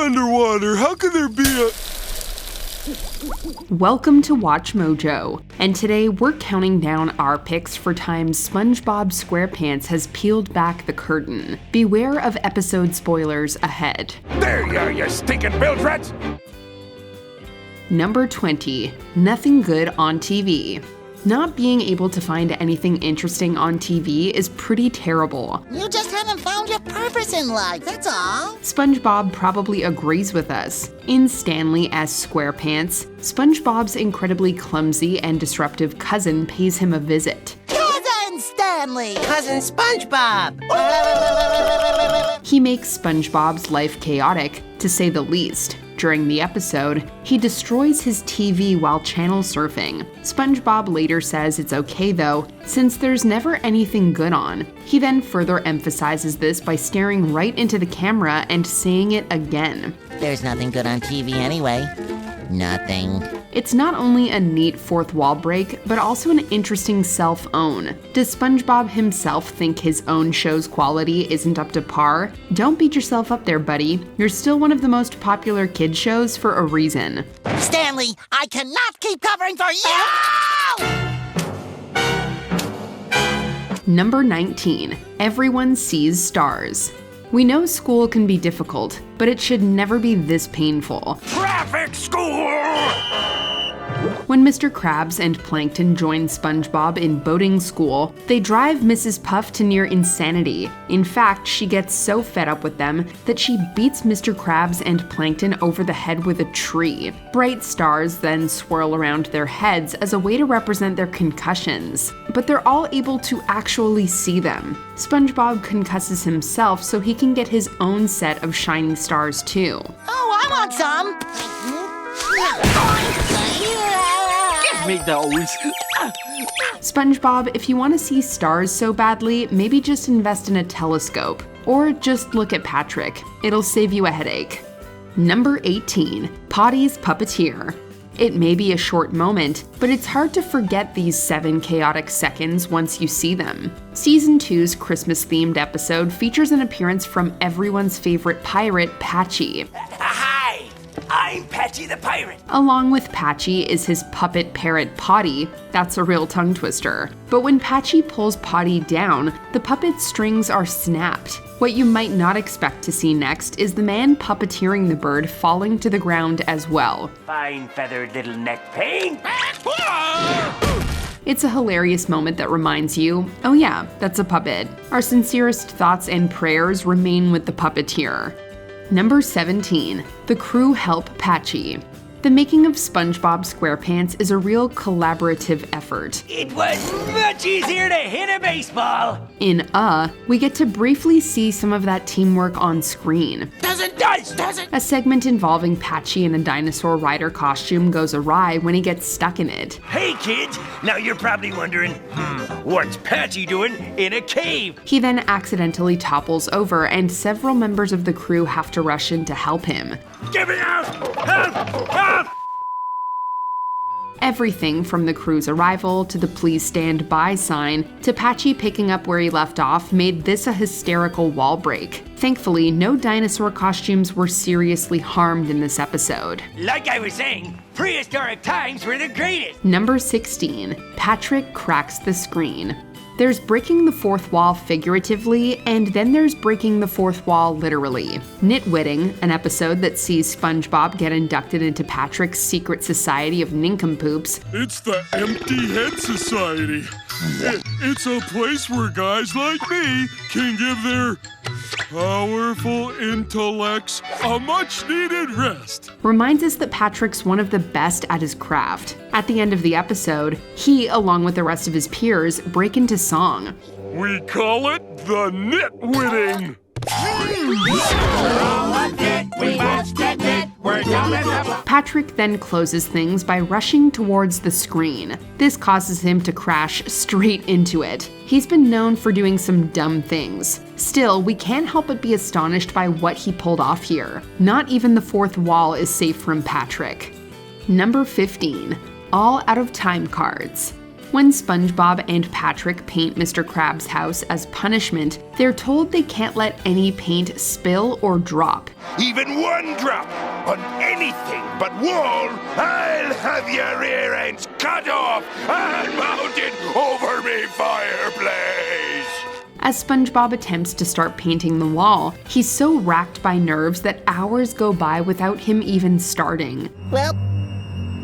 underwater. How could there be a... Welcome to WatchMojo, and today we're counting down our picks for times SpongeBob SquarePants has peeled back the curtain. Beware of episode spoilers ahead. There you are, you stinking bilge rats! Number 20. Nothing good on TV. Not being able to find anything interesting on TV is pretty terrible. You just haven't found your purpose in life, that's all. SpongeBob probably agrees with us. In Stanley as SquarePants, SpongeBob's incredibly clumsy and disruptive cousin pays him a visit. Cousin Stanley! Cousin SpongeBob! He makes SpongeBob's life chaotic, to say the least. During the episode, he destroys his TV while channel surfing. SpongeBob later says it's okay though, since there's never anything good on. He then further emphasizes this by staring right into the camera and saying it again. There's nothing good on TV anyway. Nothing. It's not only a neat fourth wall break, but also an interesting self-own. Does SpongeBob himself think his own show's quality isn't up to par? Don't beat yourself up there, buddy. You're still one of the most popular kid shows for a reason. Stanley, I cannot keep covering for you! Number 19. Everyone sees stars. We know school can be difficult, but it should never be this painful. Traffic school! When Mr. Krabs and Plankton join SpongeBob in boating school, they drive Mrs. Puff to near insanity. In fact, she gets so fed up with them that she beats Mr. Krabs and Plankton over the head with a tree. Bright stars then swirl around their heads as a way to represent their concussions, but they're all able to actually see them. SpongeBob concusses himself so he can get his own set of shiny stars too. Oh, I want some! Give me those! SpongeBob, if you want to see stars so badly, maybe just invest in a telescope. Or just look at Patrick. It'll save you a headache. Number 18. Pottys Puppeteer. It may be a short moment, but it's hard to forget these 7 chaotic seconds once you see them. Season 2's Christmas-themed episode features an appearance from everyone's favorite pirate, Patchy. Hi, I'm Patchy the Pirate. Along with Patchy is his puppet parrot Potty. That's a real tongue twister. But when Patchy pulls Potty down, the puppet's strings are snapped. What you might not expect to see next is the man puppeteering the bird falling to the ground as well. Fine feathered little neck pain. It's a hilarious moment that reminds you, oh yeah, that's a puppet. Our sincerest thoughts and prayers remain with the puppeteer. Number 17. The crew help Patchy. The making of SpongeBob SquarePants is a real collaborative effort. It was much easier to hit a baseball. In we get to briefly see some of that teamwork on screen. Does it? A segment involving Patchy in a dinosaur rider costume goes awry when he gets stuck in it. Hey kids, now you're probably wondering, what's Patchy doing in a cave? He then accidentally topples over and several members of the crew have to rush in to help him. Give me out! Help! Help! Everything from the crew's arrival to the please stand by sign to Patchy picking up where he left off made this a hysterical wall break. Thankfully, no dinosaur costumes were seriously harmed in this episode. Like I was saying, prehistoric times were the greatest. Number 16. Patrick cracks the screen. There's breaking the fourth wall figuratively, and then there's breaking the fourth wall literally. Nitwitting, an episode that sees SpongeBob get inducted into Patrick's secret society of nincompoops. It's the Empty Head Society. It's a place where guys like me can give their powerful intellects a much-needed rest. Reminds us that Patrick's one of the best at his craft. At the end of the episode, he, along with the rest of his peers, break into song. We call it the Nitwitting. Patrick then closes things by rushing towards the screen. This causes him to crash straight into it. He's been known for doing some dumb things. Still, we can't help but be astonished by what he pulled off here. Not even the fourth wall is safe from Patrick. Number 15. All out of time cards. When SpongeBob and Patrick paint Mr. Krabs' house as punishment, they're told they can't let any paint spill or drop. Even one drop on anything but wall, I'll have your rear ends cut off and mounted over me fireplace. As SpongeBob attempts to start painting the wall, he's so racked by nerves that hours go by without him even starting. Well,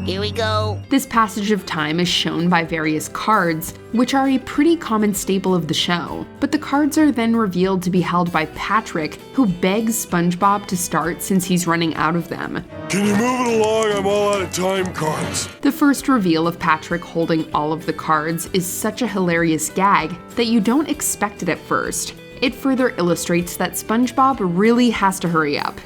here we go. This passage of time is shown by various cards, which are a pretty common staple of the show, but the cards are then revealed to be held by Patrick, who begs SpongeBob to start since he's running out of them. Can you move it along? I'm all out of time cards. The first reveal of Patrick holding all of the cards is such a hilarious gag that you don't expect it at first. It further illustrates that SpongeBob really has to hurry up.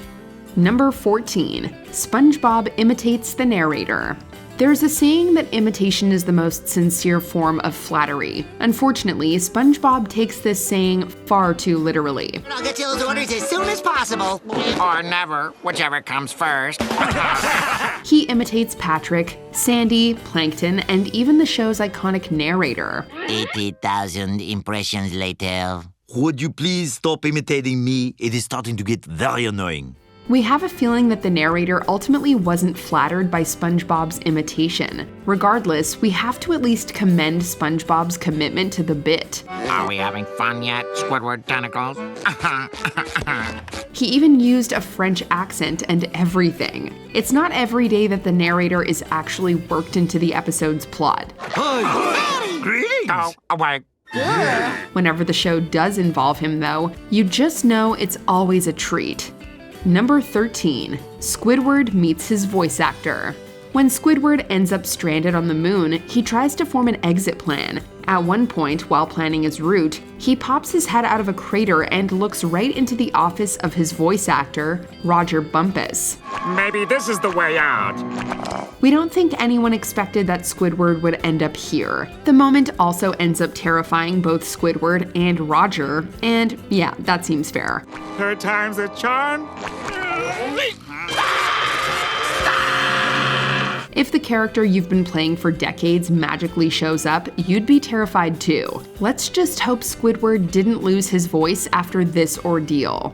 Number 14. SpongeBob imitates the narrator. There's a saying that imitation is the most sincere form of flattery. Unfortunately, SpongeBob takes this saying far too literally. I'll get you those orders as soon as possible. Or never, whichever comes first. He imitates Patrick, Sandy, Plankton, and even the show's iconic narrator. 80,000 impressions later. Would you please stop imitating me? It is starting to get very annoying. We have a feeling that the narrator ultimately wasn't flattered by SpongeBob's imitation. Regardless, we have to at least commend SpongeBob's commitment to the bit. Are we having fun yet, Squidward tentacles? He even used a French accent and everything. It's not every day that the narrator is actually worked into the episode's plot. Greetings. Go away. Whenever the show does involve him, though, you just know it's always a treat. Number 13. Squidward meets his voice actor. When Squidward ends up stranded on the moon, he tries to form an exit plan. At one point, while planning his route, he pops his head out of a crater and looks right into the office of his voice actor, Roger Bumpus. Maybe this is the way out. We don't think anyone expected that Squidward would end up here. The moment also ends up terrifying both Squidward and Roger, and yeah, that seems fair. Third time's a charm. If the character you've been playing for decades magically shows up, you'd be terrified too. Let's just hope Squidward didn't lose his voice after this ordeal.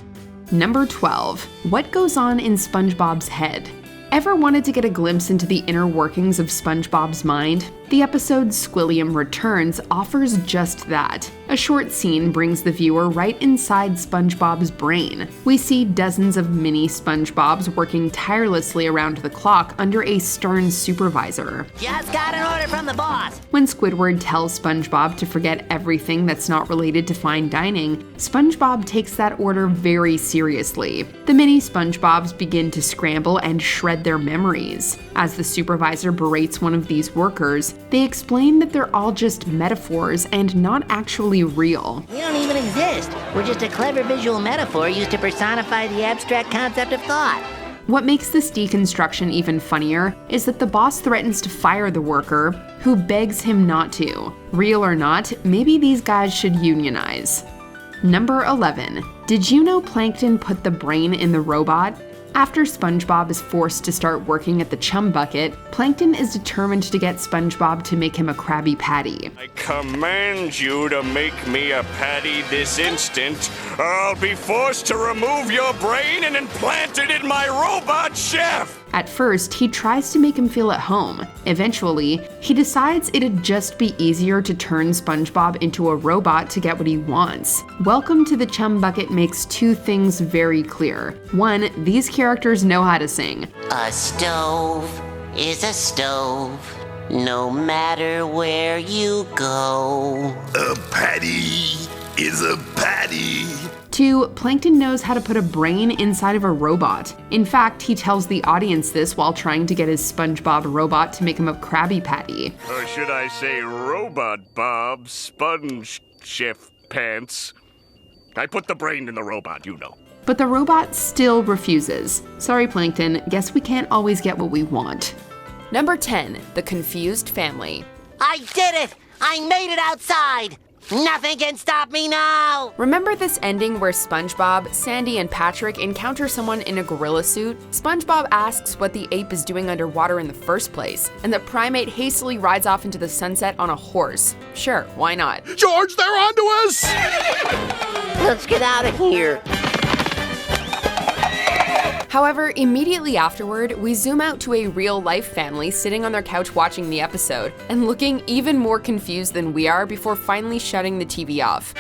Number 12. What goes on in SpongeBob's head? Ever wanted to get a glimpse into the inner workings of SpongeBob's mind? The episode Squilliam Returns offers just that. A short scene brings the viewer right inside SpongeBob's brain. We see dozens of mini SpongeBobs working tirelessly around the clock under a stern supervisor. Just got an order from the boss. When Squidward tells SpongeBob to forget everything that's not related to fine dining, SpongeBob takes that order very seriously. The mini SpongeBobs begin to scramble and shred their memories. As the supervisor berates one of these workers, they explain that they're all just metaphors and not actually real. We don't even exist. We're just a clever visual metaphor used to personify the abstract concept of thought. What makes this deconstruction even funnier is that the boss threatens to fire the worker, who begs him not to. Real or not, maybe these guys should unionize. Number 11. Did you know Plankton put the brain in the robot? After SpongeBob is forced to start working at the Chum Bucket, Plankton is determined to get SpongeBob to make him a Krabby Patty. I command you to make me a patty this instant, or I'll be forced to remove your brain and implant it in my robot chef! At first, he tries to make him feel at home. Eventually, he decides it'd just be easier to turn SpongeBob into a robot to get what he wants. Welcome to the Chum Bucket makes two things very clear. One, these characters know how to sing. A stove is a stove, no matter where you go. A patty is a patty. 2. Plankton knows how to put a brain inside of a robot. In fact, he tells the audience this while trying to get his SpongeBob robot to make him a Krabby Patty. Or should I say Robot Bob Sponge Chef Pants? I put the brain in the robot, you know. But the robot still refuses. Sorry, Plankton, guess we can't always get what we want. Number 10. The Confused Family. I did it! I made it outside! Nothing can stop me now! Remember this ending where SpongeBob, Sandy, and Patrick encounter someone in a gorilla suit? SpongeBob asks what the ape is doing underwater in the first place, and the primate hastily rides off into the sunset on a horse. Sure, why not? George, they're onto us! Let's get out of here. However, immediately afterward, we zoom out to a real-life family sitting on their couch watching the episode, and looking even more confused than we are before finally shutting the TV off.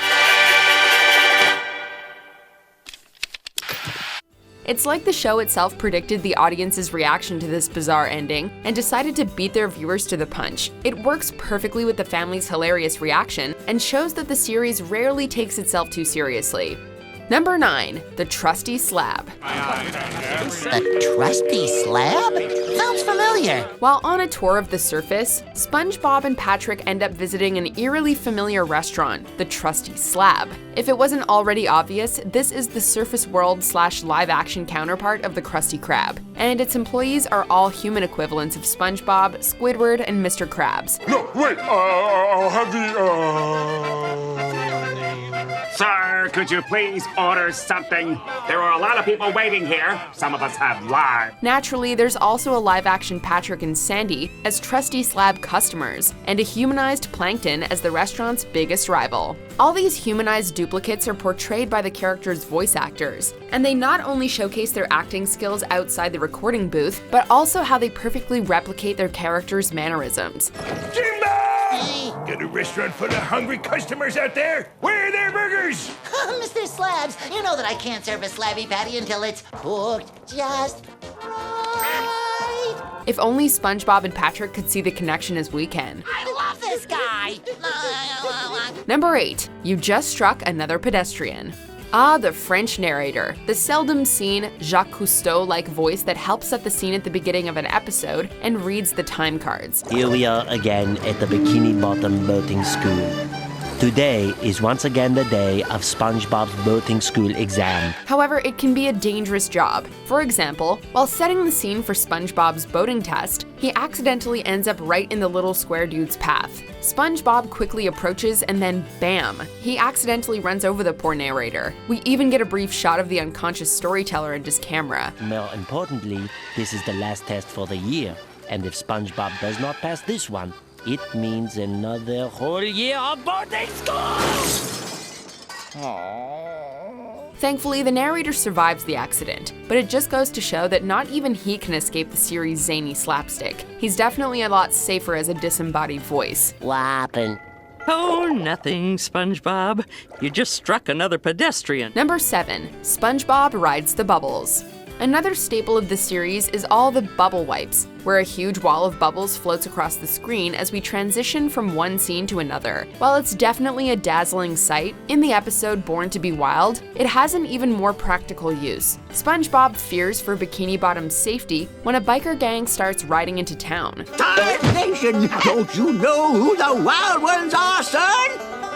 It's like the show itself predicted the audience's reaction to this bizarre ending, and decided to beat their viewers to the punch. It works perfectly with the family's hilarious reaction, and shows that the series rarely takes itself too seriously. Number 9, the Trusty Slab. The Trusty Slab? Sounds familiar. While on a tour of the surface, SpongeBob and Patrick end up visiting an eerily familiar restaurant, the Trusty Slab. If it wasn't already obvious, this is the surface world / live-action counterpart of the Krusty Krab, and its employees are all human equivalents of SpongeBob, Squidward, and Mr. Krabs. No, wait, I'll have the, Sir, could you please order something? There are a lot of people waiting here. Some of us have live. Naturally, there's also a live-action Patrick and Sandy as Trusty Slab customers, and a humanized Plankton as the restaurant's biggest rival. All these humanized duplicates are portrayed by the characters' voice actors, and they not only showcase their acting skills outside the recording booth, but also how they perfectly replicate their characters' mannerisms. Jimbo! Got a restaurant full of hungry customers out there? Where are their burgers? Mr. Slabs, you know that I can't serve a slabby patty until it's cooked just right. If only SpongeBob and Patrick could see the connection as we can. I love this guy. Number 8, you just struck another pedestrian. Ah, the French narrator, the seldom seen Jacques Cousteau-like voice that helps set the scene at the beginning of an episode and reads the time cards. Here we are again at the Bikini Bottom Boating School. Today is once again the day of SpongeBob's boating school exam. However, it can be a dangerous job. For example, while setting the scene for SpongeBob's boating test, he accidentally ends up right in the little square dude's path. SpongeBob quickly approaches and then bam! He accidentally runs over the poor narrator. We even get a brief shot of the unconscious storyteller and his camera. More importantly, this is the last test for the year. And if SpongeBob does not pass this one, it means another whole year of boating school! Thankfully, the narrator survives the accident, but it just goes to show that not even he can escape the series' zany slapstick. He's definitely a lot safer as a disembodied voice. What happened? Oh, nothing, SpongeBob. You just struck another pedestrian. Number 7, SpongeBob rides the bubbles. Another staple of the series is all the bubble wipes, where a huge wall of bubbles floats across the screen as we transition from one scene to another. While it's definitely a dazzling sight, in the episode Born to be Wild, it has an even more practical use. SpongeBob fears for Bikini Bottom's safety when a biker gang starts riding into town. Nation, don't you know who the Wild Ones are, son?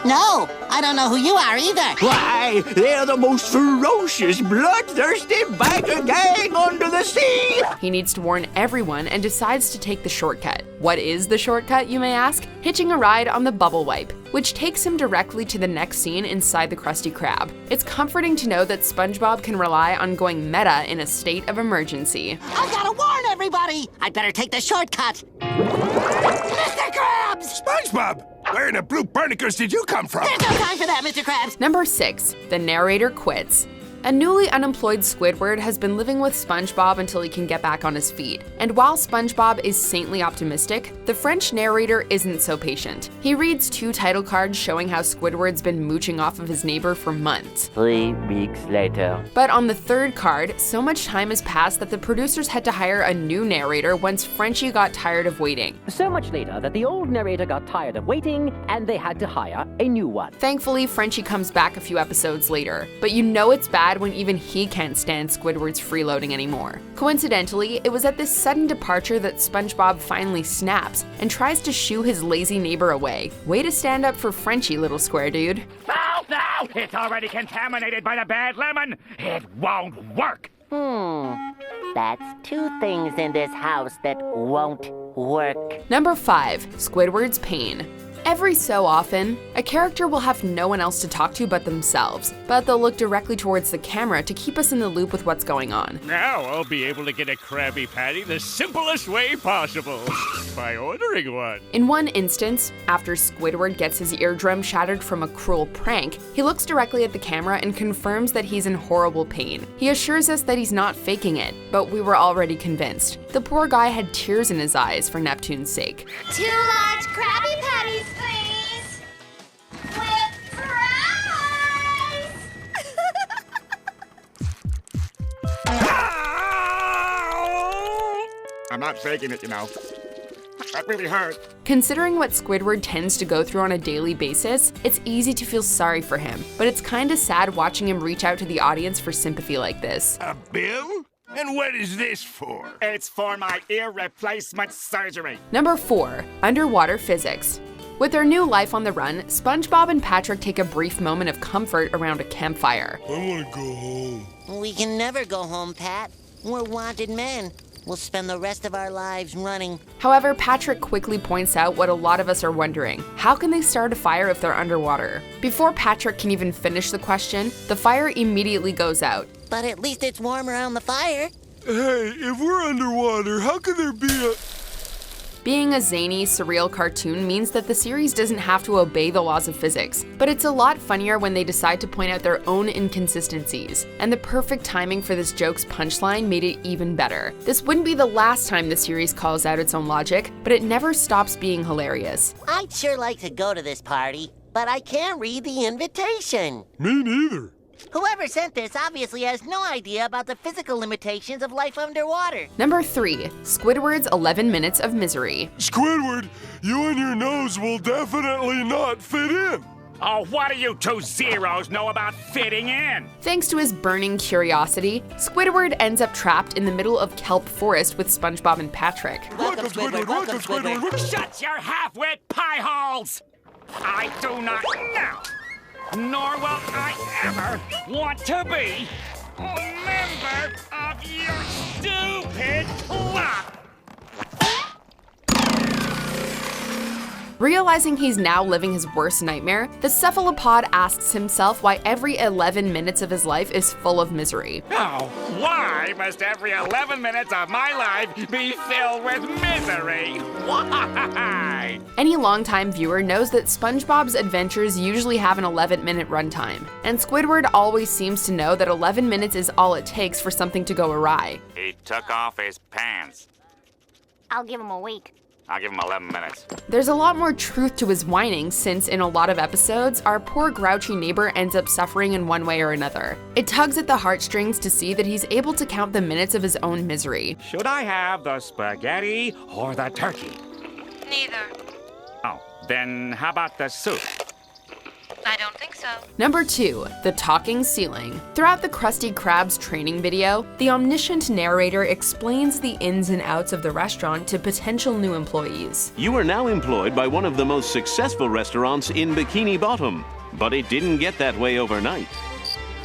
No, I don't know who you are either. Why, they're the most ferocious, bloodthirsty biker gang under the sea. He needs to warn everyone and decides to take the shortcut. What is the shortcut, you may ask? Hitching a ride on the bubble wipe, which takes him directly to the next scene inside the Krusty Krab. It's comforting to know that SpongeBob can rely on going meta in a state of emergency. I've got to warn everybody. I'd better take the shortcut. Mr. Krabs! SpongeBob! Where in the blue barnacles did you come from? There's no time for that, Mr. Krabs. Number 6, the narrator quits. A newly unemployed Squidward has been living with SpongeBob until he can get back on his feet. And while SpongeBob is saintly optimistic, the French narrator isn't so patient. He reads 2 title cards showing how Squidward's been mooching off of his neighbor for months. 3 weeks later. But on the 3rd card, so much time has passed that the producers had to hire a new narrator once Frenchie got tired of waiting. So much later that the old narrator got tired of waiting and they had to hire a new one. Thankfully, Frenchie comes back a few episodes later, but you know it's bad when even he can't stand Squidward's freeloading anymore. Coincidentally, it was at this sudden departure that SpongeBob finally snaps and tries to shoo his lazy neighbor away. Way to stand up for Frenchie, little square dude. No! It's already contaminated by the bad lemon. It won't work. That's 2 things in this house that won't work. Number 5, Squidward's pain. Every so often, a character will have no one else to talk to but themselves, but they'll look directly towards the camera to keep us in the loop with what's going on. Now I'll be able to get a Krabby Patty the simplest way possible, by ordering one. In one instance, after Squidward gets his eardrum shattered from a cruel prank, he looks directly at the camera and confirms that he's in horrible pain. He assures us that he's not faking it, but we were already convinced. The poor guy had tears in his eyes for Neptune's sake. 2 large Krabby Patties, please! With fries! I'm not faking it, you know. That really hurt. Considering what Squidward tends to go through on a daily basis, it's easy to feel sorry for him, but it's kinda sad watching him reach out to the audience for sympathy like this. A bill? And what is this for? It's for my ear replacement surgery. Number 4, underwater physics. With their new life on the run, SpongeBob and Patrick take a brief moment of comfort around a campfire. I want to go home. We can never go home, Pat. We're wanted men. We'll spend the rest of our lives running. However, Patrick quickly points out what a lot of us are wondering. How can they start a fire if they're underwater? Before Patrick can even finish the question, the fire immediately goes out. But at least it's warm around the fire. Hey, if we're underwater, how could there be a... Being a zany, surreal cartoon means that the series doesn't have to obey the laws of physics, but it's a lot funnier when they decide to point out their own inconsistencies, and the perfect timing for this joke's punchline made it even better. This wouldn't be the last time the series calls out its own logic, but it never stops being hilarious. I'd sure like to go to this party, but I can't read the invitation. Me neither. Whoever sent this obviously has no idea about the physical limitations of life underwater. Number 3, Squidward's 11 Minutes of Misery. Squidward, you and your nose will definitely not fit in. Oh, what do you 2 zeros know about fitting in? Thanks to his burning curiosity, Squidward ends up trapped in the middle of kelp forest with SpongeBob and Patrick. Welcome, Squidward, welcome, Squidward. Shut your half-wit pie holes! I do not know, nor will I ever want to be a member of your stupid club! Realizing he's now living his worst nightmare, the cephalopod asks himself why every 11 minutes of his life is full of misery. Oh, why must every 11 minutes of my life be filled with misery? Why? Any longtime viewer knows that SpongeBob's adventures usually have an 11-minute runtime, and Squidward always seems to know that 11 minutes is all it takes for something to go awry. He took off his pants. I'll give him a week. I'll give him 11 minutes. There's a lot more truth to his whining, since in a lot of episodes, our poor grouchy neighbor ends up suffering in one way or another. It tugs at the heartstrings to see that he's able to count the minutes of his own misery. Should I have the spaghetti or the turkey? Neither. Oh, then how about the soup? I don't think so. Number 2, the talking ceiling. Throughout the Krusty Krabs training video, the omniscient narrator explains the ins and outs of the restaurant to potential new employees. You are now employed by one of the most successful restaurants in Bikini Bottom, but it didn't get that way overnight,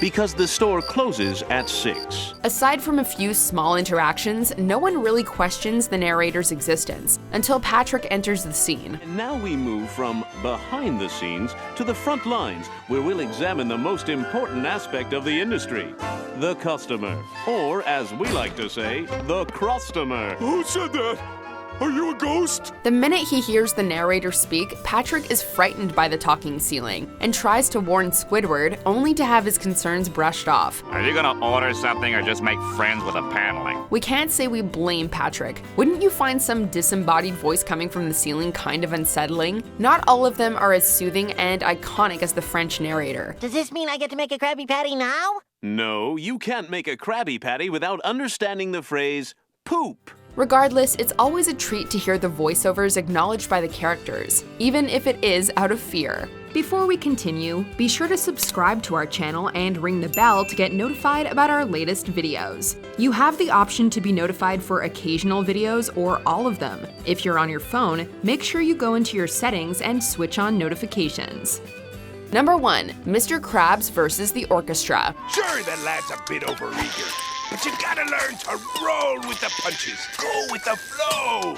because the store closes at 6. Aside from a few small interactions, no one really questions the narrator's existence until Patrick enters the scene. And now we move from behind the scenes to the front lines, where we'll examine the most important aspect of the industry, the customer, or as we like to say, the crostomer. Who said that? Are you a ghost? The minute he hears the narrator speak, Patrick is frightened by the talking ceiling and tries to warn Squidward, only to have his concerns brushed off. Are you gonna order something or just make friends with the paneling? We can't say we blame Patrick. Wouldn't you find some disembodied voice coming from the ceiling kind of unsettling? Not all of them are as soothing and iconic as the French narrator. Does this mean I get to make a Krabby Patty now? No, you can't make a Krabby Patty without understanding the phrase, poop. Regardless, it's always a treat to hear the voiceovers acknowledged by the characters, even if it is out of fear. Before we continue, be sure to subscribe to our channel and ring the bell to get notified about our latest videos. You have the option to be notified for occasional videos or all of them. If you're on your phone, make sure you go into your settings and switch on notifications. Number 1, Mr. Krabs versus the orchestra. Sure, that lad's a bit overeager, but you gotta learn to roll with the punches. Go with the flow.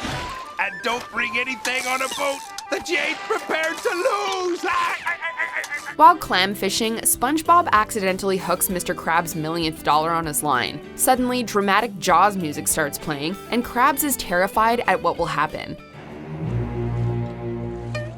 And don't bring anything on a boat that you ain't prepared to lose! While clam fishing, SpongeBob accidentally hooks Mr. Krabs' millionth dollar on his line. Suddenly, dramatic Jaws music starts playing, and Krabs is terrified at what will happen.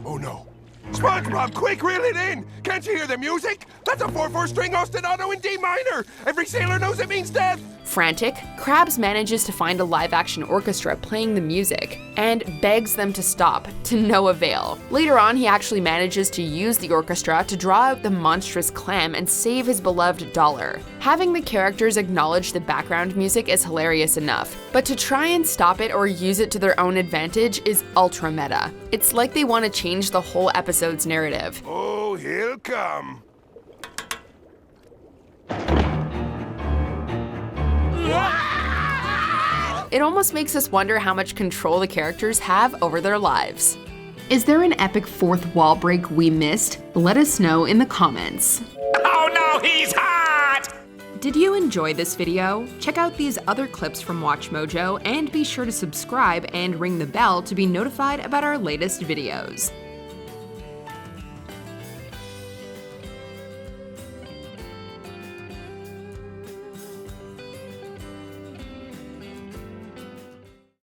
Oh no. SpongeBob, quick, reel it in! Can't you hear the music? That's a 4/4 string ostinato in D minor! Every sailor knows it means death! Frantic, Krabs manages to find a live-action orchestra playing the music, and begs them to stop, to no avail. Later on, he actually manages to use the orchestra to draw out the monstrous clam and save his beloved dollar. Having the characters acknowledge the background music is hilarious enough, but to try and stop it or use it to their own advantage is ultra meta. It's like they want to change the whole episode's narrative. Oh, he'll come. It almost makes us wonder how much control the characters have over their lives. Is there an epic fourth wall break we missed? Let us know in the comments. Oh no, he's hot! Did you enjoy this video? Check out these other clips from WatchMojo and be sure to subscribe and ring the bell to be notified about our latest videos.